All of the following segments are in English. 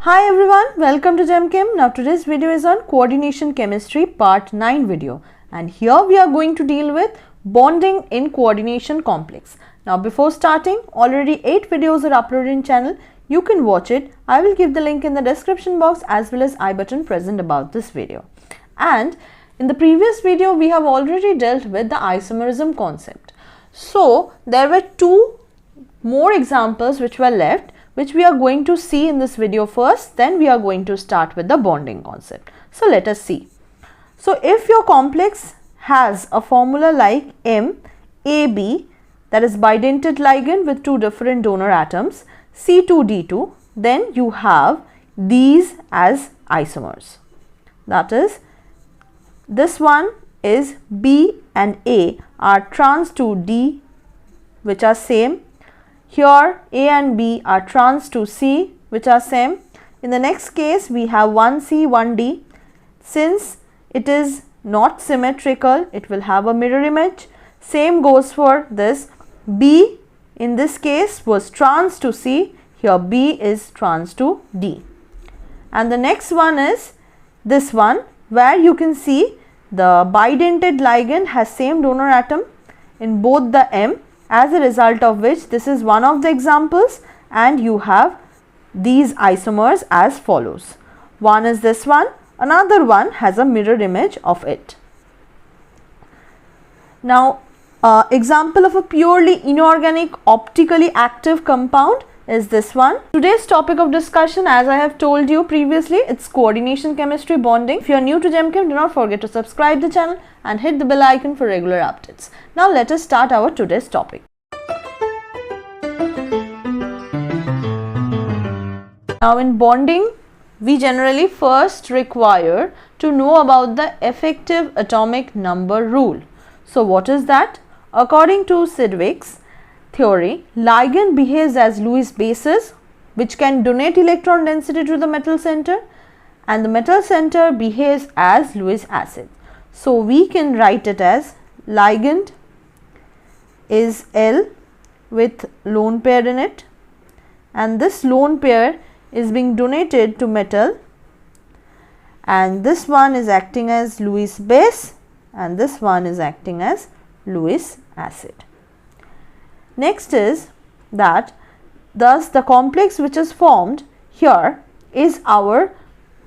Hi everyone, welcome to GemChem. Now today's video is on coordination chemistry part 9 video, and here we are going to deal with bonding in coordination complex. Now before starting, already 8 videos are uploaded in channel. You can watch it. I will give the link in the description box as well as I button present about this video. And in the previous video we have already dealt with the isomerism concept. So there were 2 more examples which were left, which we are going to see in this video first, then we are going to start with the bonding concept. So let us see. So if your complex has a formula like MAB, that is bidentate ligand with 2 different donor atoms, C2D2, then you have these as isomers. That is, this one is B and A are trans to D, which are same. Here A and B are trans to C, which are same. In the next case we have 1C, 1D. Since it is not symmetrical, it will have a mirror image. Same goes for this. B in this case was trans to C, here B is trans to D. And the next one is this one, where you can see the bidentate ligand has same donor atom in both the M, as a result of which this is one of the examples, and you have these isomers as follows. One is this one, another one has a mirror image of it. Now example of a purely inorganic optically active compound is this one. Today's topic of discussion, as I have told you previously, it's coordination chemistry bonding. If you are new to GemChem, do not forget to subscribe the channel and hit the bell icon for regular updates. Now let us start our today's topic. Now in bonding, we generally first require to know about the effective atomic number rule. So what is that? According to Sidgwick's theory, ligand behaves as Lewis bases, which can donate electron density to the metal center, and the metal center behaves as Lewis acid. So we can write it as ligand is L with lone pair in it, and this lone pair is being donated to metal, and this one is acting as Lewis base and this one is acting as Lewis acid. Next is that thus the complex which is formed here is our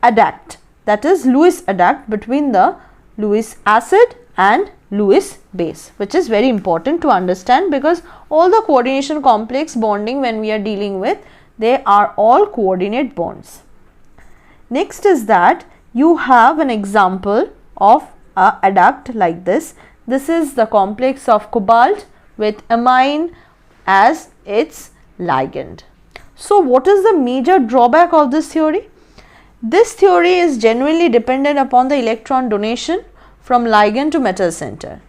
adduct, that is Lewis adduct between the Lewis acid and Lewis base, which is very important to understand because all the coordination complex bonding when we are dealing with, they are all coordinate bonds. Next is that you have an example of a adduct like this. This is the complex of cobalt with amine as its ligand. So what is the major drawback of this theory? This theory is genuinely dependent upon the electron donation from ligand to metal center,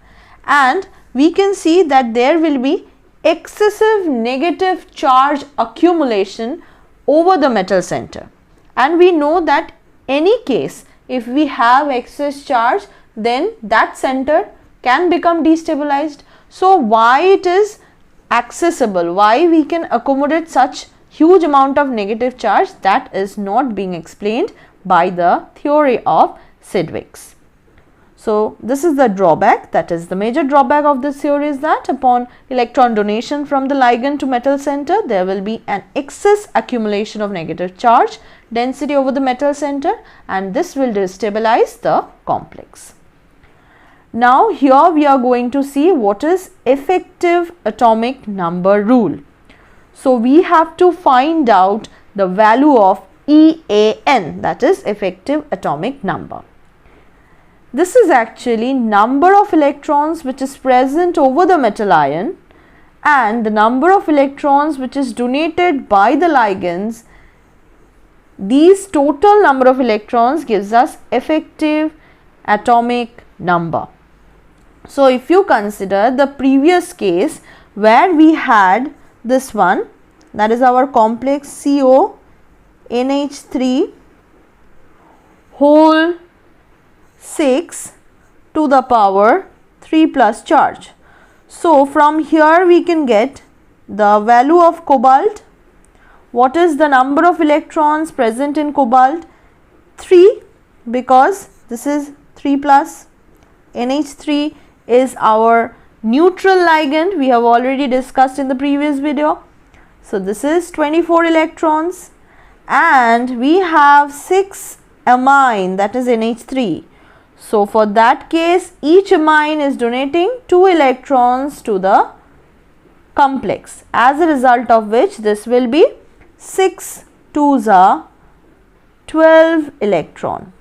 and we can see that there will be excessive negative charge accumulation over the metal center, and we know that any case if we have excess charge, then that center can become destabilized. So why it is accessible, why we can accommodate such huge amount of negative charge, that is not being explained by the theory of Sidgwick's. So this is the drawback, that is the major drawback of this theory is that upon electron donation from the ligand to metal center, there will be an excess accumulation of negative charge density over the metal center, and this will destabilize the complex. Now here we are going to see what is effective atomic number rule. So we have to find out the value of EAN, that is effective atomic number. This is actually number of electrons which is present over the metal ion and the number of electrons which is donated by the ligands. These total number of electrons gives us effective atomic number. So if you consider the previous case where we had this one, that is our complex CONH3 whole 6 to the power 3 plus charge. So from here we can get the value of cobalt What is the number of electrons present in cobalt? 3, because this is 3 plus. NH3 is our neutral ligand, we have already discussed in the previous video. So this is 24 electrons, and we have 6 amine, that is NH3. So for that case, each amine is donating 2 electrons to the complex, as a result of which this will be 6 2s are 12 electron,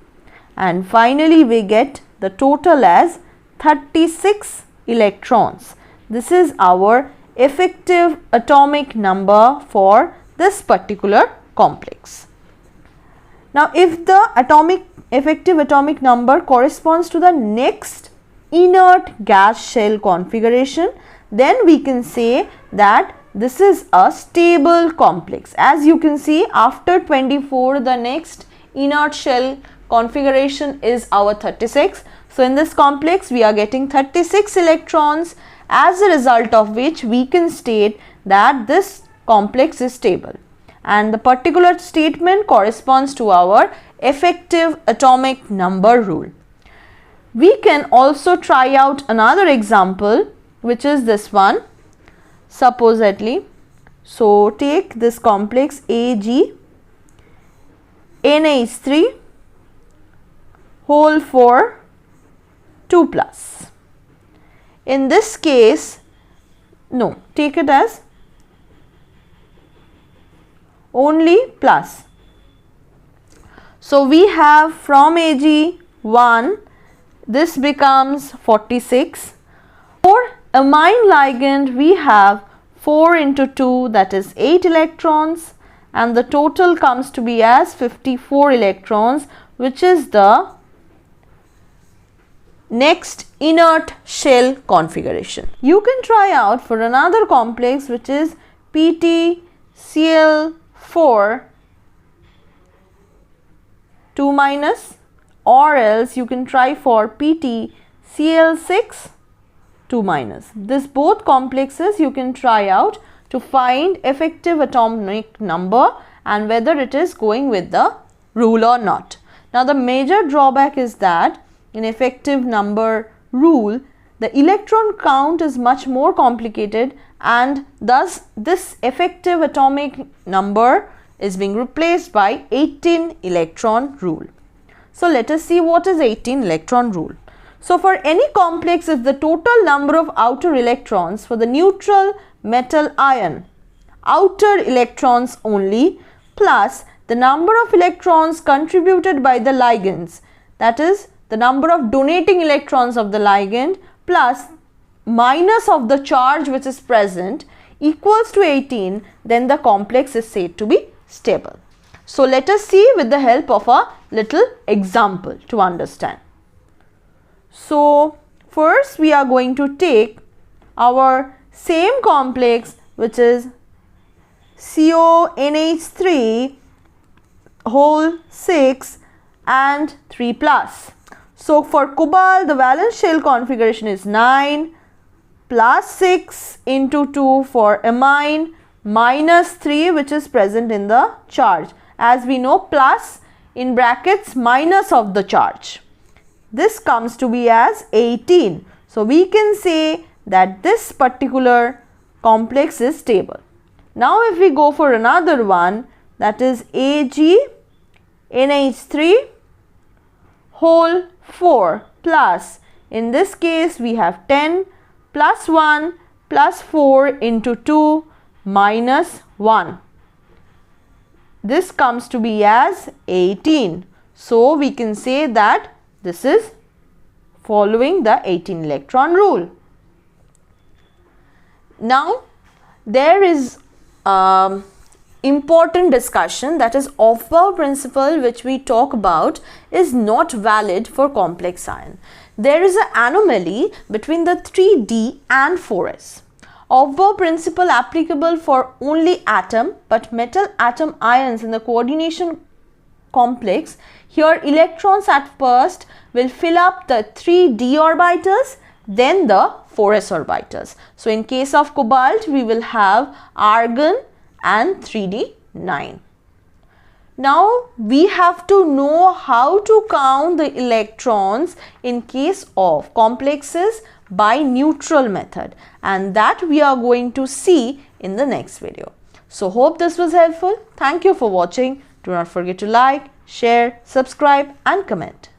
and finally we get the total as 36 electrons. This is our effective atomic number for this particular complex. Now if the effective atomic number corresponds to the next inert gas shell configuration, then we can say that this is a stable complex. As you can see, after 24 the next inert shell configuration is our 36. So in this complex we are getting 36 electrons, as a result of which we can state that this complex is stable, and the particular statement corresponds to our effective atomic number rule. We can also try out another example, which is this one, supposedly. So take this complex Ag NH3 whole 4 2 plus. In this case, no, take it as only plus. So we have from Ag 1, this becomes 46. For amine ligand we have 4 into 2, that is 8 electrons, and the total comes to be as 54 electrons, which is the next inert shell configuration. You can try out for another complex, which is PtCl4 2 minus, or else you can try for PtCl6 2 minus. This both complexes you can try out to find effective atomic number and whether it is going with the rule or not. Now the major drawback is that in effective number rule, the electron count is much more complicated, and thus this effective atomic number is being replaced by 18 electron rule. So let us see what is 18 electron rule. So for any complex, if the total number of outer electrons for the neutral metal ion, outer electrons only, plus the number of electrons contributed by the ligands, that is the number of donating electrons of the ligand plus minus of the charge which is present, equals to 18, then the complex is said to be stable. So let us see with the help of a little example to understand. So first we are going to take our same complex, which is CONH3 whole 6 and 3 plus. So for cobalt, the valence shell configuration is 9 plus 6 into 2 for amine minus 3, which is present in the charge. As we know, plus in brackets minus of the charge. This comes to be as 18. So we can say that this particular complex is stable. Now if we go for another one, that is AgNH3 whole 4 plus, in this case we have 10 plus 1 plus 4 into 2 minus 1. This comes to be as 18. So we can say that this is following the 18 electron rule. Now there is important discussion, that is Aufbau principle, which we talk about is not valid for complex ion. There is an anomaly between the 3D and 4s. Aufbau principle applicable for only atom, but metal atom ions in the coordination complex, here electrons at first will fill up the 3d orbitals, then the 4s orbitals. So in case of cobalt, we will have argon and 3d 9. Now we have to know how to count the electrons in case of complexes by neutral method, and that we are going to see in the next video. So hope this was helpful. Thank you for watching. Do not forget to like, share, subscribe and comment.